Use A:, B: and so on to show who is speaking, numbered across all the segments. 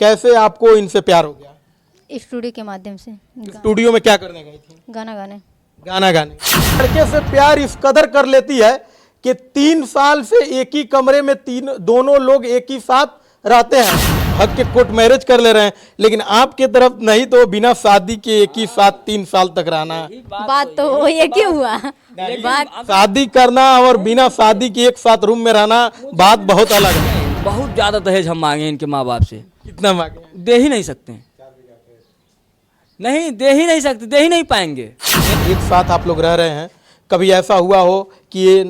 A: कैसे आपको इनसे प्यार हो गया?
B: स्टूडियो के माध्यम से
A: स्टूडियो में क्या करने गई थी?
B: गाना गाने।
A: गाना गाने। लड़के से प्यार इस कदर कर लेती है कि 3 साल से एक ही कमरे में दोनों लोग एक ही साथ रहते हैं। हक के कोर्ट मैरिज कर ले रहे हैं, लेकिन आपके तरफ नहीं तो बिना शादी के एक ही साथ 3 साल तक रहना।
B: बात तो एक ही हुआ। बात
A: शादी करना और बिना शादी के एक साथ रूम में रहना बात बहुत अलग है।
C: बहुत ज्यादा दहेज हम मांगे इनके माँ बाप से।
A: कितना मांगे?
C: दे ही नहीं सकते हैं। नहीं दे ही नहीं सकते, दे ही नहीं पाएंगे।
A: एक साथ आप लोग रह रहे हैं, कभी ऐसा हुआ हो कि ये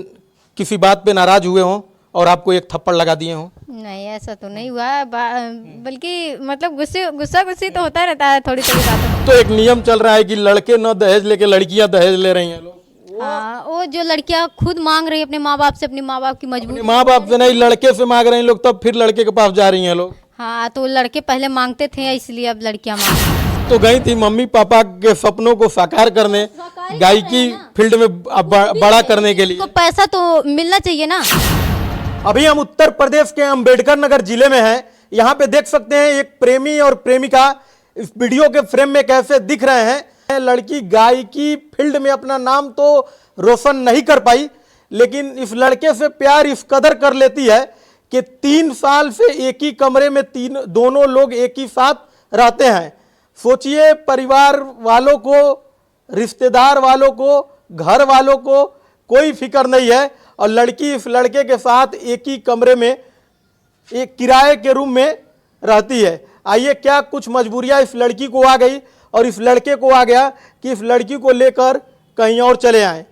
A: किसी बात पे नाराज हुए हों और आपको एक थप्पड़ लगा दिए हों?
B: नहीं, ऐसा तो नहीं हुआ। बल्कि मतलब गुस्सा तो होता रहता है थोड़ी थोड़ी बातों।
A: तो एक नियम चल रहा है कि लड़के न दहेज लेके लड़कियां दहेज ले रही हैं लोग।
B: हाँ, वो जो लड़कियां खुद मांग रही है अपने माँ बाप से, अपने माँ बाप की मजबूरी।
A: माँ बाप से नहीं, लड़के से मांग रहे हैं लोग, तब फिर लड़के के पास जा रही हैं लोग।
B: हाँ, तो लड़के पहले मांगते थे, इसलिए अब लड़कियां मांग।
A: तो गई थी मम्मी पापा के सपनों को साकार करने, गायकी फील्ड में बड़ा करने के लिए।
B: तो पैसा तो मिलना चाहिए ना।
A: अभी हम उत्तर प्रदेश के अंबेडकर नगर जिले में हैं। यहाँ पे देख सकते हैं एक प्रेमी और प्रेमिका इस वीडियो के फ्रेम में कैसे दिख रहे हैं। लड़की गायकी फील्ड में अपना नाम तो रोशन नहीं कर पाई, लेकिन इस लड़के से प्यार इस कदर कर लेती है कि 3 साल से एक ही कमरे में दोनों लोग एक ही साथ रहते हैं। सोचिए, परिवार वालों को, रिश्तेदार वालों को, घर वालों को कोई फिक्र नहीं है, और लड़की इस लड़के के साथ एक ही कमरे में एक किराए के रूम में रहती है। आइए, क्या कुछ मजबूरियां इस लड़की को आ गई और इस लड़के को आ गया कि इस लड़की को लेकर कहीं और चले आए।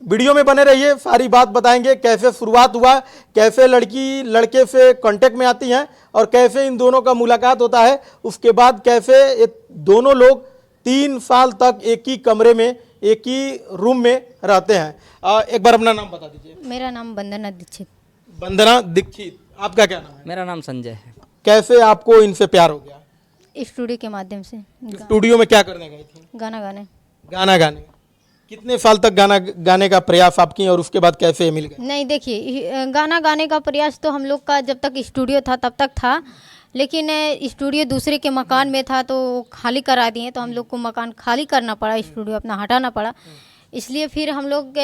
A: वीडियो में बने रहिए, सारी बात बताएंगे, कैसे शुरुआत हुआ, कैसे लड़की लड़के से कांटेक्ट में आती हैं और कैसे इन दोनों का मुलाकात होता है। उसके बाद कैसे ये दोनों लोग 3 साल तक एक ही कमरे में एक ही रूम में रहते हैं। एक बार अपना नाम बता दीजिए।
B: मेरा नाम वंदना दीक्षित।
A: वंदना दीक्षित। आपका क्या नाम है?
C: मेरा नाम संजय है।
A: कैसे आपको इनसे प्यार हो गया?
B: स्टूडियो के माध्यम से
A: स्टूडियो में क्या करने गई थी?
B: गाना गाने।
A: गाना गाने। कितने साल तक गाना गाने का प्रयास आप किए और उसके बाद कैसे मिल गए?
B: नहीं, देखिए, गाना गाने का प्रयास तो हम लोग का जब तक स्टूडियो था तब तक था, लेकिन स्टूडियो दूसरे के मकान में था तो खाली करा दिए, तो हम लोग को मकान खाली करना पड़ा, स्टूडियो अपना हटाना पड़ा। इसलिए फिर हम लोग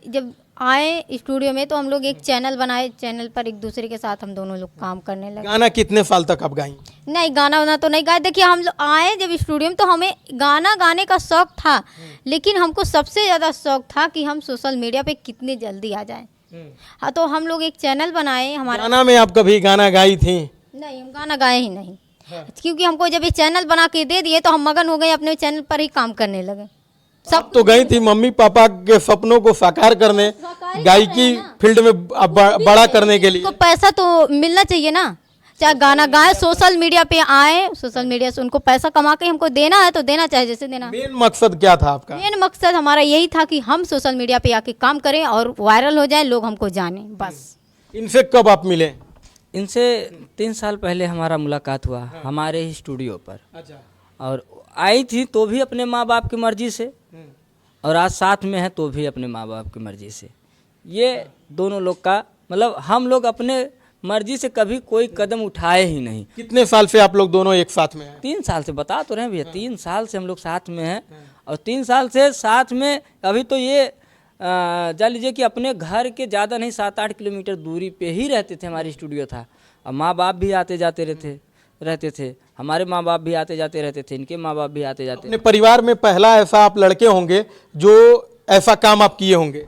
B: जब आए स्टूडियो में तो हम लोग एक चैनल बनाए, चैनल पर एक दूसरे के साथ हम दोनों लोग काम करने लगे।
A: गाना कितने साल तक आप गाई?
B: नहीं, गाना वाना तो नहीं गाए। देखिए, हम लोग आए जब स्टूडियो में तो हमें गाना गाने का शौक था, लेकिन हमको सबसे ज़्यादा शौक था कि हम सोशल मीडिया पे कितने जल्दी आ जाएं। हाँ, तो हम लोग एक चैनल बनाए। हमारा
A: गाना में आप कभी गाना गाई थी?
B: नहीं, हम गाना गाए ही नहीं। क्योंकि हमको जब ये चैनल बना के दे दिए तो हम मगन हो गए, अपने चैनल पर ही काम करने लगे।
A: सब तो गई थी मम्मी पापा के सपनों को साकार करने, गायकी फील्ड में बड़ा करने के लिए।
B: तो पैसा तो मिलना चाहिए ना। चाहे गाना गाए, सोशल मीडिया पे आए, सोशल मीडिया से उनको पैसा कमा के हमको देना है तो देना, चाहे जैसे देना।
A: मेन मकसद क्या था आपका?
B: मेन मकसद हमारा यही था कि हम सोशल मीडिया पे आके काम करें और वायरल हो जाए, लोग हमको जाने, बस।
A: इनसे कब आप मिले?
C: इनसे 3 साल पहले हमारा मुलाकात हुआ हमारे ही स्टूडियो पर।
A: अच्छा।
C: और आई थी तो भी अपने माँ बाप की मर्जी से, और आज साथ में है तो भी अपने माँ बाप की मर्जी से। ये दोनों लोग का मतलब हम लोग अपने मर्जी से कभी कोई कदम उठाए ही नहीं।
A: कितने साल से आप लोग दोनों एक साथ में हैं?
C: 3 साल से, बता तो रहे हैं भैया, 3 साल से हम लोग साथ में हैं। और 3 साल से साथ में अभी तो ये जान लीजिए कि अपने घर के ज़्यादा नहीं 7-8 किलोमीटर दूरी पे ही रहते थे, हमारी स्टूडियो था। और माँ बाप भी आते जाते रहते थे, हमारे माँ बाप भी आते जाते रहते थे, इनके माँ बाप भी आते जाते।
A: अपने परिवार में पहला ऐसा आप लड़के होंगे जो ऐसा काम आप किए होंगे।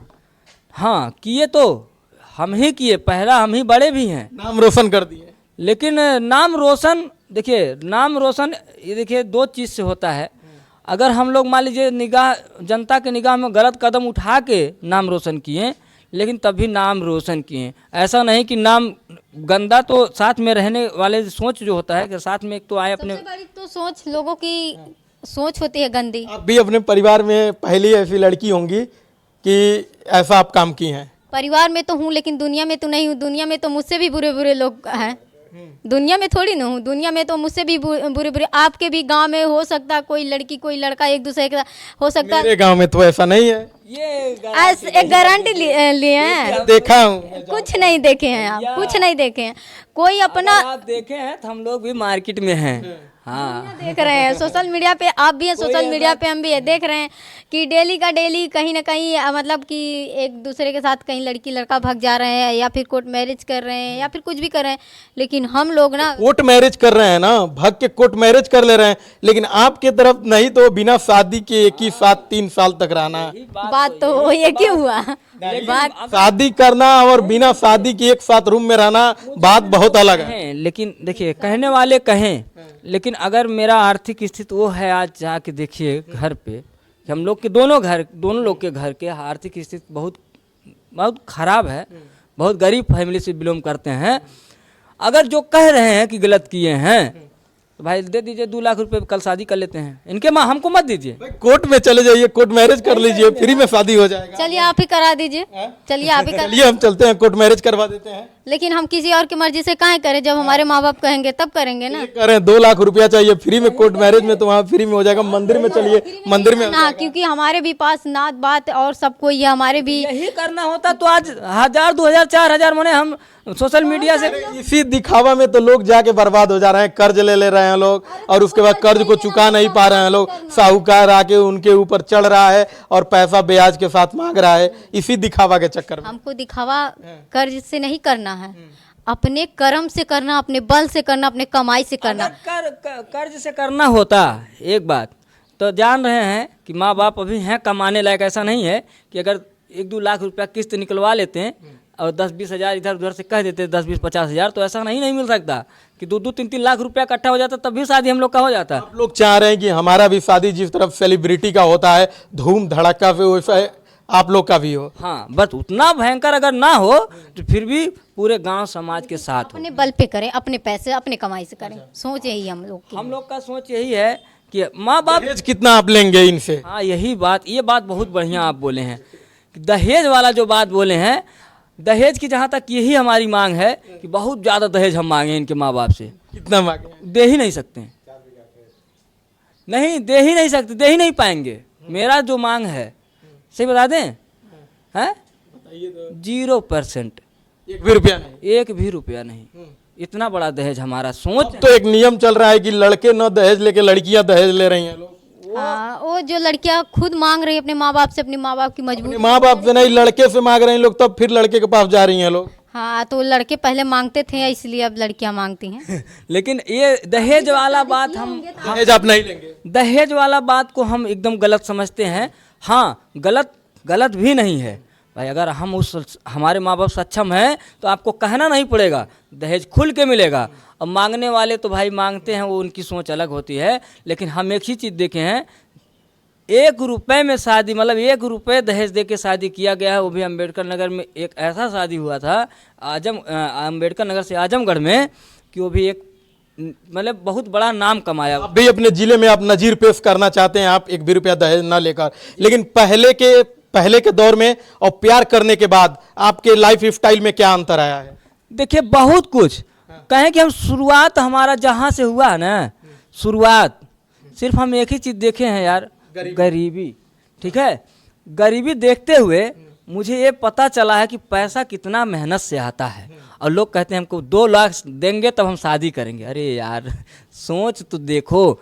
C: हाँ, किए तो हम ही किए, पहला हम ही बड़े भी हैं,
A: नाम रोशन कर दिए।
C: लेकिन नाम रोशन, देखिए नाम रोशन ये देखिए 2 चीज़ से होता है। अगर हम लोग मान लीजिए जनता के निगाह में गलत कदम उठा के नाम रोशन किए, लेकिन तभी नाम रोशन किए। ऐसा नहीं कि नाम गंदा, तो साथ में रहने वाले सोच जो होता है कि साथ में एक तो आए अपने।
B: सबसे बड़ी तो सोच, लोगों की सोच होती है गंदी।
A: आप भी अपने परिवार में पहली ऐसी लड़की होंगी कि ऐसा आप काम किए हैं।
B: परिवार में तो हूँ, लेकिन दुनिया में तो नहीं हूँ। दुनिया में तो मुझसे भी बुरे बुरे लोग हैं। दुनिया में थोड़ी ना हूँ, दुनिया में तो मुझसे भी बुरे बुरे, आपके भी गांव में हो सकता है कोई लड़की कोई लड़का एक दूसरे के साथ हो सकता है।
A: मेरे गांव में तो ऐसा नहीं है।
C: ये
B: आज एक गारंटी लिए हैं।
A: देखा हूँ।
B: कुछ नहीं देखे हैं आप, कुछ नहीं देखे हैं। कोई अपना
C: अगर आप देखे हैं तो हम लोग भी मार्केट में हैं। हाँ,
B: देख रहे हैं सोशल मीडिया पे, आप भी हैं सोशल मीडिया पे, हम भी है, देख रहे हैं कि डेली का डेली कहीं ना कहीं मतलब कि एक दूसरे के साथ कहीं लड़की लड़का भाग जा रहे हैं, या फिर कोर्ट मैरिज कर रहे हैं, या फिर कुछ भी कर रहे हैं। लेकिन हम लोग ना
A: कोर्ट मैरिज कर रहे हैं ना, भाग के कोर्ट मैरिज कर ले रहे हैं, लेकिन आपके तरफ नहीं तो बिना शादी के एक ही साथ 3 साल तक रहना।
B: बात तो वो एक ही हुआ। बात
A: शादी करना और बिना शादी के एक साथ रूम में रहना बात बहुत अलग है।
C: हैं, लेकिन देखिए कहने वाले कहें, लेकिन अगर मेरा आर्थिक स्थिति वो है, आज जाके देखिए घर पे कि हम लोग के दोनों लोग के घर के आर्थिक स्थिति बहुत बहुत खराब है, बहुत गरीब फैमिली से बिलोंग करते हैं। अगर जो कह रहे हैं कि गलत किए हैं तो भाई दे दीजिए 2 लाख रुपए, कल शादी कर लेते हैं इनके। माँ हमको मत दीजिए,
A: कोर्ट में चले जाइए, कोर्ट मैरिज कर लीजिए, फ्री में शादी हो जाएगा।
B: चलिए आप ही करा दीजिए, चलिए आप ही करा।
A: चलिए हम चलते हैं, कोर्ट मैरिज करवा देते हैं।
B: लेकिन हम किसी और की मर्जी से काहे करें, जब हमारे माँ बाप कहेंगे तब करेंगे ना।
A: कह रहे हैं 2 लाख रुपया चाहिए फ्री में कोर्ट मैरिज में, तो वहाँ फ्री में हो जाएगा। मंदिर में चलिए, मंदिर में
B: ना, क्योंकि हमारे भी पास नात बात और सब कोई है, हमारे भी
C: यही करना होता तो आज 1000 2000 4000 मने हम सोशल मीडिया से।
A: इसी दिखावा में तो लोग जाके बर्बाद हो जा रहे हैं। कर्ज ले रहे हैं लोग, और उसके बाद कर्ज को चुका नहीं पा रहे हैं लोग। साहूकार आके उनके ऊपर चढ़ रहा है और पैसा ब्याज के साथ मांग रहा है, इसी दिखावा के चक्कर में।
B: हमको दिखावा कर्ज से नहीं करना है, अपने कर्म से करना, अपने बल से करना, अपने कमाई से करना।
C: कर्ज से करना होता एक बात तो जान रहे हैं कि माँ बाप अभी हैं कमाने लायक। ऐसा नहीं है कि अगर 1-2 लाख रुपया किस्त निकलवा लेते हैं और 10-20 हज़ार इधर उधर से कह देते हैं 10-20-50 हज़ार, तो ऐसा नहीं मिल सकता कि 2-2 3-3 लाख रुपया इकट्ठा हो जाता, तब भी शादी हम लोग का हो जाता।
A: आप लोग चाह रहे हैं कि हमारा भी शादी जिस तरफ सेलिब्रिटी का होता है धूम धड़का से, वैसा आप लोग का भी हो।
C: हाँ, बस उतना भयंकर अगर ना हो तो फिर भी पूरे गांव समाज के साथ हो।
B: अपने बल पे करें, अपने पैसे अपने कमाई से करें। सोच यही हम लोग की।
C: हम लोग का सोच यही है कि माँ बाप।
A: दहेज कितना आप लेंगे इनसे?
C: हाँ, यही बात, ये बात बहुत बढ़िया आप बोले हैं कि दहेज वाला जो बात बोले हैं, दहेज की जहाँ तक यही हमारी मांग है कि बहुत ज़्यादा दहेज हम मांगे इनके माँ बाप से।
A: कितना मांगे?
C: दे ही नहीं सकते, नहीं दे ही नहीं सकते, दे ही नहीं पाएंगे। मेरा जो मांग है सही बता दें, हैं 0%,
A: 1 भी रुपया नहीं।
C: 1 भी रुपया नहीं। इतना बड़ा दहेज हमारा सोच।
A: तो एक नियम चल रहा है कि लड़के न दहेज लेके लड़कियां दहेज ले रही हैं लोग।
B: हाँ, वो जो लड़कियां खुद मांग रही है अपने माँ बाप से, अपने माँ बाप की मजबूरी।
A: माँ बाप से नहीं, लड़के से मांग रहे हैं लोग, तब फिर लड़के के पास जा रही हैं लोग।
B: हाँ, तो लड़के पहले मांगते थे, इसलिए अब लड़कियां मांगती हैं।
C: लेकिन ये दहेज वाला बात हम
A: दहेज आप नहीं लेंगे?
C: दहेज वाला बात को हम एकदम गलत समझते हैं। हाँ, गलत भी नहीं है भाई। अगर हम हमारे माँ बाप सक्षम हैं तो आपको कहना नहीं पड़ेगा, दहेज खुल के मिलेगा। अब मांगने वाले तो भाई मांगते हैं, वो उनकी सोच अलग होती है। लेकिन हम एक ही चीज़ देखे हैं, 1 रुपए में शादी, मतलब 1 रुपए दहेज दे के शादी किया गया है। वो भी अम्बेडकर नगर में एक ऐसा शादी हुआ था, अम्बेडकर नगर से आजमगढ़ में, कि वो भी एक मतलब बहुत बड़ा नाम कमाया।
A: आप भी अपने जिले में आप नजीर पेश करना चाहते हैं, आप 1 भी रुपया दहेज ना लेकर। लेकिन पहले के दौर में और प्यार करने के बाद आपके लाइफ स्टाइल में क्या अंतर आया है?
C: देखिए बहुत कुछ कहें कि हम शुरुआत हमारा जहाँ से हुआ है ना, शुरुआत सिर्फ हम एक ही चीज़ देखे हैं यार, गरीबी। ठीक है, गरीबी देखते हुए मुझे ये पता चला है कि पैसा कितना मेहनत से आता है। और लोग कहते हैं हमको 2 लाख देंगे तब हम शादी करेंगे। अरे यार सोच तो देखो,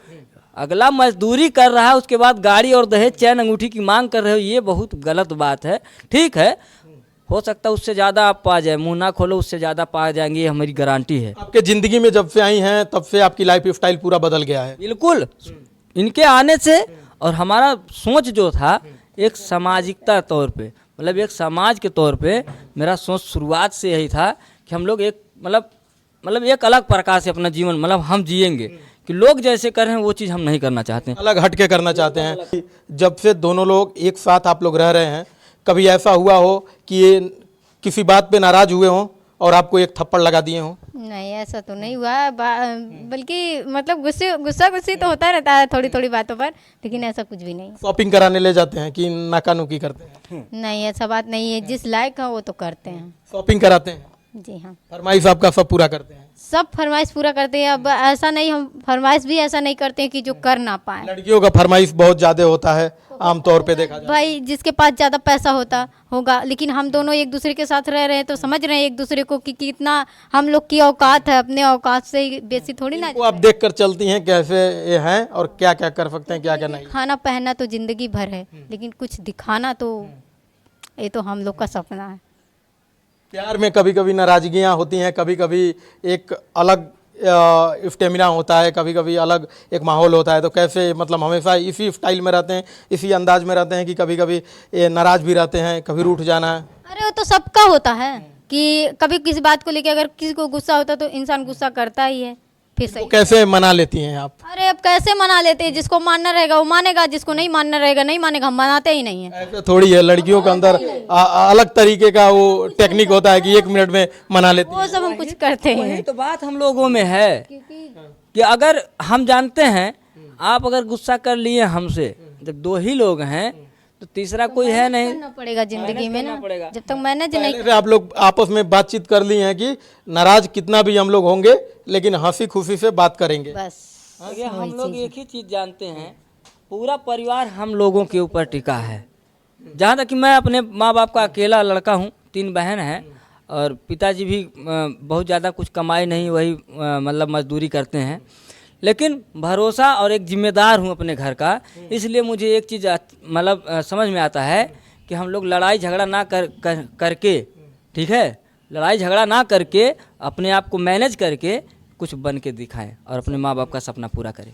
C: अगला मजदूरी कर रहा है, उसके बाद गाड़ी और दहेज चैन अंगूठी की मांग कर रहे हो, ये बहुत गलत बात है। ठीक है, हो सकता है उससे ज़्यादा आप पा जाए, मुँह ना खोलो उससे ज़्यादा पा जाएंगे, ये हमारी गारंटी है।
A: आपके जिंदगी में जब से आई हैं तब से आपकी लाइफ स्टाइल पूरा बदल गया है।
C: बिल्कुल, इनके आने से। और हमारा सोच जो था एक सामाजिकता तौर पे, मतलब एक समाज के तौर पे मेरा सोच शुरुआत से यही था कि हम लोग एक मतलब एक अलग प्रकार से अपना जीवन मतलब हम जिएंगे, कि लोग जैसे कर रहे हैं वो चीज़ हम नहीं करना चाहते हैं,
A: अलग हटके करना चाहते हैं। जब से दोनों लोग एक साथ आप लोग रह रहे हैं, कभी ऐसा हुआ हो कि ये किसी बात पे नाराज हुए हों और आपको एक थप्पड़ लगा दिए हों?
B: नहीं, ऐसा तो नहीं हुआ, बल्कि मतलब गुस्सा तो होता रहता है थोड़ी थोड़ी बातों पर, लेकिन ऐसा कुछ भी नहीं।
A: शॉपिंग कराने ले जाते हैं कि नाकानुकी करते हैं?
B: नहीं, ऐसा बात नहीं है, जिस लायक है वो तो करते हैं।
A: शॉपिंग कराते हैं?
B: जी हाँ,
A: फरमाइश आपका सब पूरा करते हैं?
B: सब फरमाइश पूरा करते हैं। अब ऐसा नहीं, हम फरमाइश भी ऐसा नहीं करते हैं कि जो कर ना पाए।
A: लड़कियों का फरमाइश बहुत ज्यादा होता है आमतौर पे देखा जाए।
B: भाई जिसके पास ज़्यादा पैसा होगा, लेकिन हम दोनों एक दूसरे के साथ रह रहे हैं तो समझ रहे हैं एक दूसरे को कि कितना हम लोग की औकात है, अपने औकात से बेसी थोड़ी ना।
A: वो आप देख कर चलती हैं कैसे ये हैं और क्या क्या कर सकते हैं, क्या क्या नहीं?
B: खाना पहनना तो जिंदगी भर है, लेकिन कुछ दिखाना तो ये तो हम लोग का सपना है।
A: प्यार में कभी कभी नाराजगियाँ होती हैं, कभी कभी एक अलग स्टेमिना होता है, कभी कभी अलग एक माहौल होता है, तो कैसे मतलब हमेशा इसी स्टाइल में रहते हैं, इसी अंदाज में रहते हैं कि कभी कभी ये नाराज भी रहते हैं, कभी रूठ जाना?
B: अरे वो तो सबका होता है कि कभी किसी बात को लेके अगर किसी को गुस्सा होता तो इंसान गुस्सा करता ही है। फिर
A: वो
B: सही,
A: कैसे मना लेती हैं आप?
B: अरे अब कैसे मना लेते हैं, जिसको मानना रहेगा वो मानेगा, जिसको नहीं मानना रहेगा नहीं मानेगा, हम मनाते ही नहीं है।
A: ऐसे थोड़ी है, लड़कियों के अंदर अलग तरीके का वो टेक्निक होता है कि 1 मिनट में मना लेती
B: वो सब हम कुछ करते
C: वही
B: हैं।
C: तो बात हम लोगों में है कि अगर हम जानते हैं आप अगर गुस्सा कर लिए हमसे, जब 2 ही लोग हैं तो तीसरा कोई है नहीं,
B: करना पड़ेगा जिंदगी में ना,
C: करना पड़ेगा।
B: जब तक मैनेज नहीं।
A: पहले से आप लोग आपस में बातचीत कर ली है कि नाराज कितना भी हम लोग होंगे लेकिन हंसी खुशी से बात करेंगे?
B: बस
C: देखिए हम लोग एक ही चीज़ जानते हैं, पूरा परिवार हम लोगों के ऊपर टिका है। जहाँ तक कि मैं अपने माँ बाप का अकेला लड़का हूँ, 3 बहन हैं और पिताजी भी बहुत ज़्यादा कुछ कमाई नहीं, वही मतलब मजदूरी करते हैं, लेकिन भरोसा और एक जिम्मेदार हूँ अपने घर का। इसलिए मुझे एक चीज़ मतलब समझ में आता है कि हम लोग लड़ाई झगड़ा ना करके, ठीक है, लड़ाई झगड़ा ना करके अपने आप को मैनेज करके कुछ बन के दिखाएं और अपने माँ बाप का सपना पूरा करें।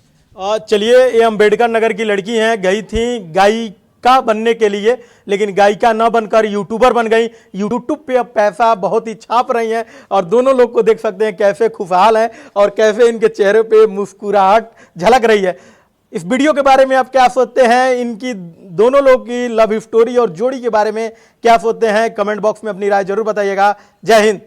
A: चलिए, ये अम्बेडकर नगर की लड़की हैं, गई थी गायिका बनने के लिए, लेकिन गायिका न बनकर यूट्यूबर बन गई। यूट्यूब पे अब पैसा बहुत ही छाप रही हैं और दोनों लोग को देख सकते हैं कैसे खुशहाल हैं और कैसे इनके चेहरे पे मुस्कुराहट झलक रही है। इस वीडियो के बारे में आप क्या सोचते हैं, इनकी दोनों लोग की लव स्टोरी और जोड़ी के बारे में क्या सोचते हैं, कमेंट बॉक्स में अपनी राय जरूर बताइएगा। जय हिंद।